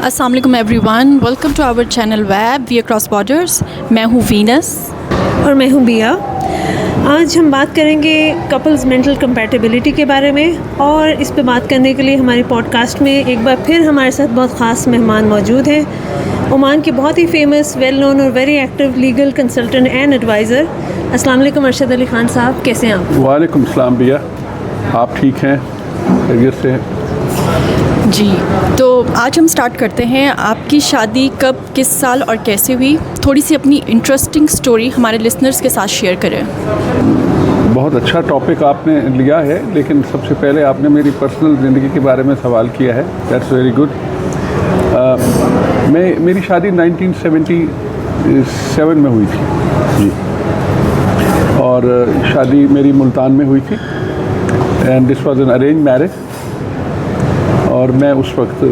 السلام علیکم everyone, welcome to our channel web we across borders. میں ہوں وینس اور میں ہوں بیا. آج ہم بات کریں گے کپلز مینٹل کمپیٹیبلٹی کے بارے میں، اور اس پہ بات کرنے کے لیے ہماری پوڈ کاسٹ میں ایک بار پھر ہمارے ساتھ بہت خاص مہمان موجود ہیں. عمان کے بہت ہی فیمس، ویل نون اور very active legal consultant and advisor. السلام علیکم ارشد علی خان صاحب، کیسے ہیں آپ؟ وعلیکم السلام بیا، آپ ٹھیک ہیں؟ خیریت سے؟ جی، تو آج ہم سٹارٹ کرتے ہیں. آپ کی شادی کب، کس سال اور کیسے ہوئی؟ تھوڑی سی اپنی انٹرسٹنگ سٹوری ہمارے لسنرز کے ساتھ شیئر کریں. بہت اچھا ٹاپک آپ نے لیا ہے، لیکن سب سے پہلے آپ نے میری پرسنل زندگی کے بارے میں سوال کیا ہے. That's very good. میری شادی 1977 میں ہوئی تھی جی، اور شادی میری ملتان میں ہوئی تھی. And this was an arrange marriage. اور میں اس وقت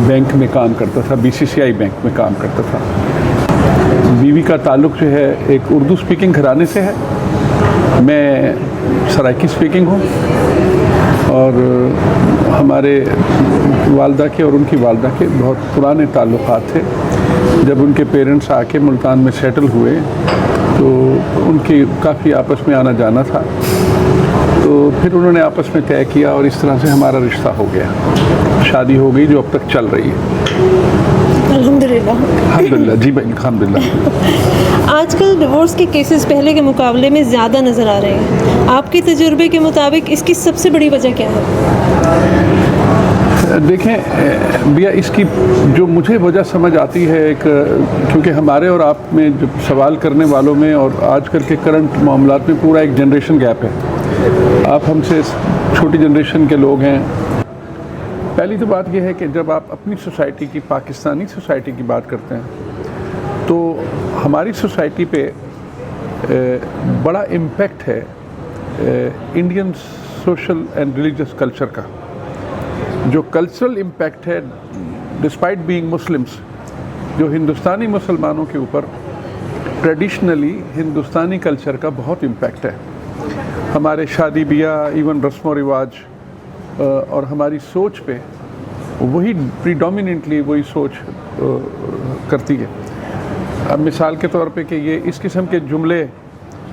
بینک میں کام کرتا تھا، BCCI بینک میں کام کرتا تھا. بیوی کا تعلق جو ہے ایک اردو سپیکنگ گھرانے سے ہے. میں سرائکی سپیکنگ ہوں، اور ہمارے والدہ کے اور ان کی والدہ کے بہت پرانے تعلقات تھے. جب ان کے پیرنٹس آ کے ملتان میں سیٹل ہوئے تو ان کی کافی آپس میں آنا جانا تھا. تو پھر انہوں نے آپس میں طے کیا اور اس طرح سے ہمارا رشتہ ہو گیا. شادی ہو گئی جو اب تک چل رہی ہے. الحمدللہ. الحمدللہ جی بھائی، الحمدللہ. آج کل ڈیورس کے کیسز پہلے کے مقابلے میں زیادہ نظر آ رہے ہیں. آپ کے تجربے کے مطابق اس کی سب سے بڑی وجہ کیا ہے؟ دیکھیں بھیا، اس کی جو مجھے وجہ سمجھ آتی ہے، ایک کیونکہ ہمارے اور آپ میں جو سوال کرنے والوں میں اور آج کل کے کرنٹ معاملات میں پورا ایک جنریشن گیپ ہے. آپ ہم سے چھوٹی جنریشن کے لوگ ہیں. پہلی تو بات یہ ہے کہ جب آپ اپنی سوسائٹی کی، پاکستانی سوسائٹی کی بات کرتے ہیں تو ہماری سوسائٹی پہ بڑا امپیکٹ ہے Indian social and religious culture کا. جو کلچرل امپیکٹ ہے ڈسپائٹ بینگ مسلمس، جو ہندوستانی مسلمانوں کے اوپر ٹریڈیشنلی ہندوستانی کلچر کا بہت امپیکٹ ہے. ہمارے شادی بیاہ، ایون رسم و رواج اور ہماری سوچ پہ وہی پریڈومیننٹلی وہی سوچ کرتی ہے. اب مثال کے طور پہ کہ یہ اس قسم کے جملے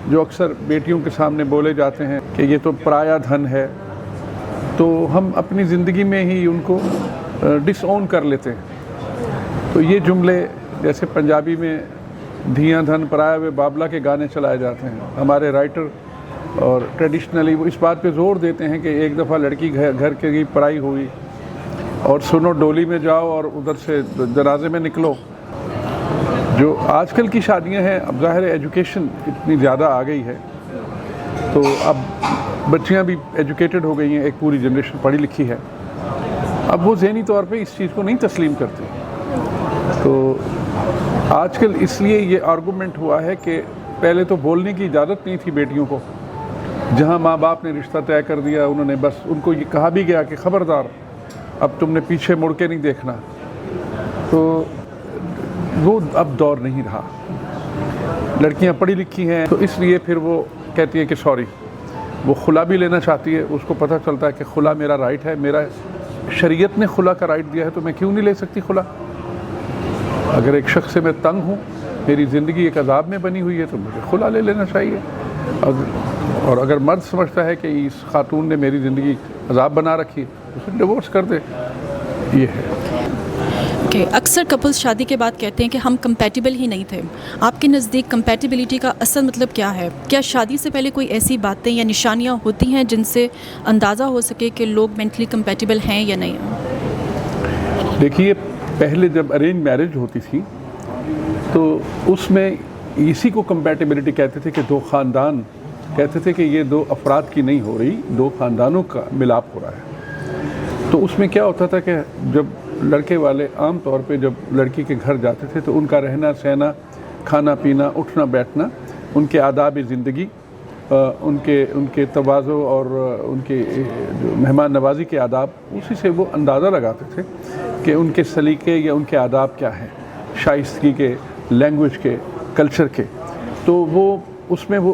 جو اکثر بیٹیوں کے سامنے بولے جاتے ہیں کہ یہ تو پرایا دھن ہے، تو ہم اپنی زندگی میں ہی ان کو ڈس اون کر لیتے ہیں. تو یہ جملے جیسے پنجابی میں دھیاں دھن پرایا ہوئے بابلا کے گانے چلائے جاتے ہیں. ہمارے رائٹر اور ٹریڈیشنلی وہ اس بات پہ زور دیتے ہیں کہ ایک دفعہ لڑکی گھر کے گئی پرائی ہوئی، اور سنو ڈولی میں جاؤ اور ادھر سے جنازے میں نکلو. جو آج کل کی شادیاں ہیں، اب ظاہر ایجوکیشن اتنی زیادہ آ گئی ہے تو اب بچیاں بھی ایجوکیٹڈ ہو گئی ہیں، ایک پوری جنریشن پڑھی لکھی ہے. اب وہ ذہنی طور پہ اس چیز کو نہیں تسلیم کرتے. تو آج کل اس لیے یہ آرگومنٹ ہوا ہے کہ پہلے تو بولنے کی اجازت نہیں تھی بیٹیوں کو. جہاں ماں باپ نے رشتہ طے کر دیا، انہوں نے بس ان کو یہ کہا بھی گیا کہ خبردار اب تم نے پیچھے مڑ کے نہیں دیکھنا. تو وہ اب دور نہیں رہا. لڑکیاں پڑھی لکھی ہیں تو اس لیے پھر وہ کہتی ہیں کہ سوری، وہ خلا بھی لینا چاہتی ہے. اس کو پتہ چلتا ہے کہ خلا میرا رائٹ ہے، میرا شریعت نے خلا کا رائٹ دیا ہے، تو میں کیوں نہیں لے سکتی خلا؟ اگر ایک شخص سے میں تنگ ہوں، میری زندگی ایک عذاب میں بنی ہوئی ہے، تو مجھے خلا لے لینا چاہیے. اور اگر مرد سمجھتا ہے کہ اس خاتون نے میری زندگی عذاب بنا رکھی ہے، اسے ڈیورس کر دے. یہ ہے کہ اکثر کپلز شادی کے بعد کہتے ہیں کہ ہم کمپیٹیبل ہی نہیں تھے. آپ کے نزدیک کمپیٹیبلٹی کا اصل مطلب کیا ہے؟ کیا شادی سے پہلے کوئی ایسی باتیں یا نشانیاں ہوتی ہیں جن سے اندازہ ہو سکے کہ لوگ مینٹلی کمپیٹیبل ہیں یا نہیں؟ دیکھیے، پہلے جب ارینج میرج ہوتی تھی تو اس میں اسی کو کمپیٹیبلٹی کہتے تھے کہ دو خاندان کہتے تھے کہ یہ دو افراد کی نہیں ہو رہی، دو خاندانوں کا ملاپ ہو رہا ہے. تو اس میں کیا ہوتا تھا کہ جب لڑکے والے عام طور پہ جب لڑکی کے گھر جاتے تھے تو ان کا رہنا سہنا، کھانا پینا، اٹھنا بیٹھنا، ان کے آداب زندگی، ان کے تواضع اور ان کے جو مہمان نوازی کے آداب، اسی سے وہ اندازہ لگاتے تھے کہ ان کے سلیقے یا ان کے آداب کیا ہیں، شائستگی کے، لینگویج کے، کلچر کے. تو وہ اس میں وہ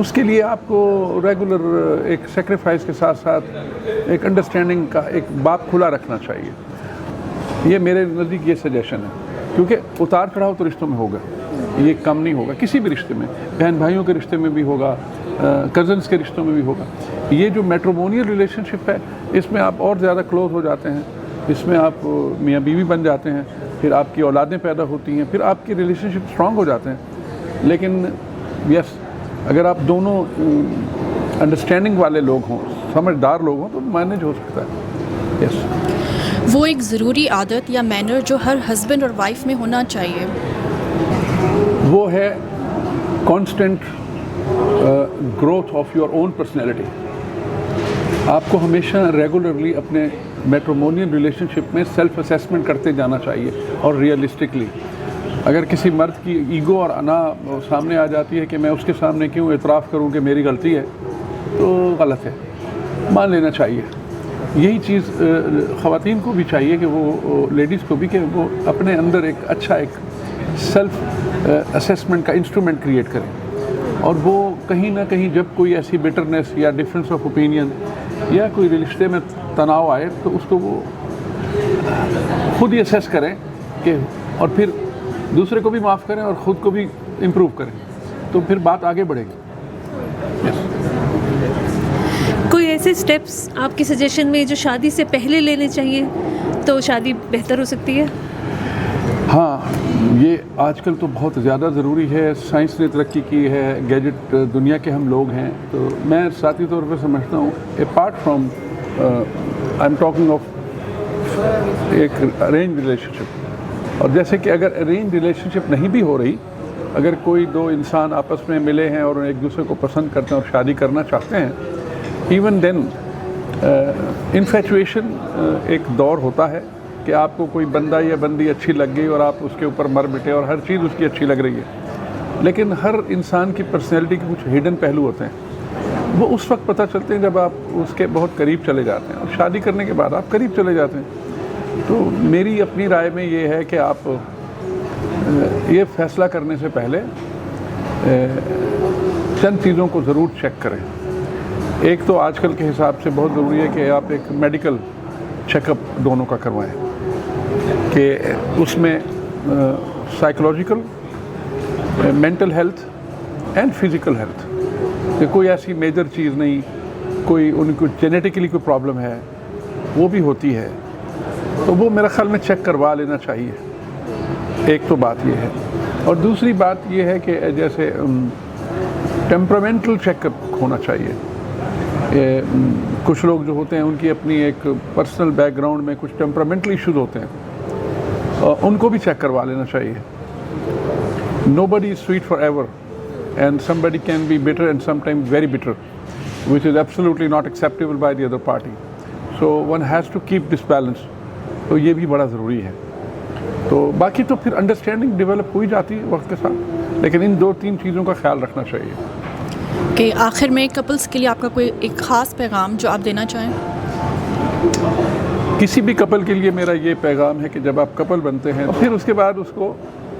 اس کے لیے آپ کو ریگولر ایک سیکریفائس کے ساتھ ساتھ ایک انڈرسٹینڈنگ کا ایک باب کھلا رکھنا چاہیے. یہ میرے نزدیک یہ سجیشن ہے، کیونکہ اتار چڑھاؤ تو رشتوں میں ہوگا، یہ کم نہیں ہوگا. کسی بھی رشتے میں، بہن بھائیوں کے رشتے میں بھی ہوگا، کزنس کے رشتوں میں بھی ہوگا. یہ جو میٹرومونیل ریلیشن شپ ہے، اس میں آپ اور زیادہ کلوز ہو جاتے ہیں، اس میں آپ میاں بیوی بن جاتے ہیں، پھر آپ کی اولادیں پیدا ہوتی ہیں، پھر آپ کی ریلیشن شپ اسٹرانگ ہو جاتے ہیں. لیکن یس، اگر آپ دونوں انڈرسٹینڈنگ والے لوگ ہوں، سمجھدار لوگ ہوں، تو مینیج ہو سکتا ہے. یس، وہ ایک ضروری عادت یا مینر جو ہر ہسبینڈ اور وائف میں ہونا چاہیے، وہ ہے constant growth of your own personality. آپ کو ہمیشہ ریگولرلی اپنے میٹرومونیل ریلیشن شپ میں سیلف اسیسمنٹ کرتے جانا چاہیے، اور ریئلسٹکلی. اگر کسی مرد کی ایگو اور انا سامنے آ جاتی ہے کہ میں اس کے سامنے کیوں اعتراف کروں کہ میری غلطی ہے، تو غلط ہے، مان لینا چاہیے. یہی چیز خواتین کو بھی چاہیے کہ وہ لیڈیز کو بھی، کہ وہ اپنے اندر ایک اچھا ایک سیلف اسیسمنٹ کا انسٹرومنٹ کریٹ کریں. اور وہ کہیں نہ کہیں جب کوئی ایسی بیٹرنس یا ڈفرینس آف اوپینین یا کوئی رشتے میں تناؤ آئے، تو اس کو وہ خود ہی اسیس کریں کہ، اور پھر دوسرے کو بھی معاف کریں اور خود کو بھی امپروو کریں، تو پھر بات آگے بڑھے گی. کوئی ایسے سٹیپس آپ کی سجیشن میں جو شادی سے پہلے لینے چاہیے تو شادی بہتر ہو سکتی ہے؟ ہاں، یہ آج کل تو بہت زیادہ ضروری ہے. سائنس نے ترقی کی ہے، گیجٹ دنیا کے ہم لوگ ہیں، تو میں ذاتی طور پہ سمجھتا ہوں apart from I am talking of ایک ارینج ریلیشن شپ. اور جیسے کہ اگر ارینج ریلیشن شپ نہیں بھی ہو رہی، اگر کوئی دو انسان آپس میں ملے ہیں اور ایک دوسرے کو پسند کرتے ہیں اور شادی کرنا چاہتے ہیں، ایون دین انفیچویشن ایک دور ہوتا ہے کہ آپ کو کوئی بندہ یا بندی اچھی لگ گئی اور آپ اس کے اوپر مر مٹے اور ہر چیز اس کی اچھی لگ رہی ہے. لیکن ہر انسان کی پرسنالٹی کے کچھ ہڈن پہلو ہوتے ہیں، وہ اس وقت پتہ چلتے ہیں جب آپ اس کے بہت قریب چلے جاتے ہیں، اور شادی کرنے کے بعد آپ قریب چلے جاتے ہیں. تو میری اپنی رائے میں یہ ہے کہ آپ یہ فیصلہ کرنے سے پہلے چند چیزوں کو ضرور چیک کریں. ایک تو آج کل کے حساب سے بہت ضروری ہے کہ آپ ایک میڈیکل چیک اپ دونوں کا کروائیں، کہ اس میں psychological, mental health and physical health, کہ کوئی ایسی میجر چیز نہیں، کوئی ان کو جینیٹیکلی کوئی پرابلم ہے، وہ بھی ہوتی ہے، تو وہ میرا خیال میں چیک کروا لینا چاہیے. ایک تو بات یہ ہے. اور دوسری بات یہ ہے کہ جیسے ٹیمپرامنٹل چیک اپ ہونا چاہیے. کچھ لوگ جو ہوتے ہیں ان کی اپنی ایک پرسنل بیک گراؤنڈ میں کچھ ٹیمپرامنٹل ایشوز ہوتے ہیں، ان کو بھی چیک کروا لینا چاہیے. Nobody is sweet forever, and somebody can be bitter and sometimes very bitter, which is absolutely not acceptable by the other party. So one has to keep this balance. تو یہ بھی بڑا ضروری ہے. تو باقی تو پھر انڈرسٹینڈنگ ڈیولپ ہوئی جاتی ہے وقت کے ساتھ، لیکن ان دو تین چیزوں کا خیال رکھنا چاہیے. کہ آخر میں کپلس کے لیے آپ کا کوئی ایک خاص پیغام جو آپ دینا چاہیں؟ کسی بھی کپل کے لیے میرا یہ پیغام ہے کہ جب آپ کپل بنتے ہیں، پھر اس کے بعد اس کو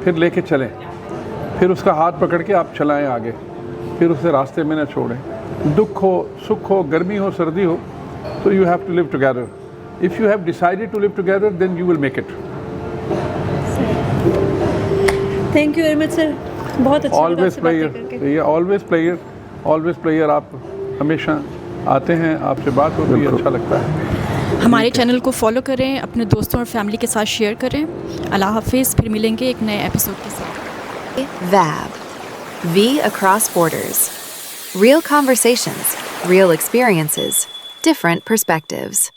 پھر لے کے چلیں، پھر اس کا ہاتھ پکڑ کے آپ چلائیں آگے، پھر اسے راستے میں نہ چھوڑیں. دکھ ہو، سکھ ہو، گرمی ہو، سردی ہو، تو you have to live together. If you have decided to live together, then you will make it. Thank you very much, sir. بہت اچھا لگا آپ سے باتیں کر کے. always player آپ ہمیشہ آتے ہیں، آپ سے بات ہوتی ہے، اچھا لگتا ہے. ہمارے چینل کو فالو کریں، اپنے دوستوں اور فیملی کے ساتھ شیئر کریں. اللہ حافظ. پھر ملیں گے ایک نئے ایپیسوڈ کے ساتھ. VAB. V across borders. Real conversations, real experiences, different perspectives.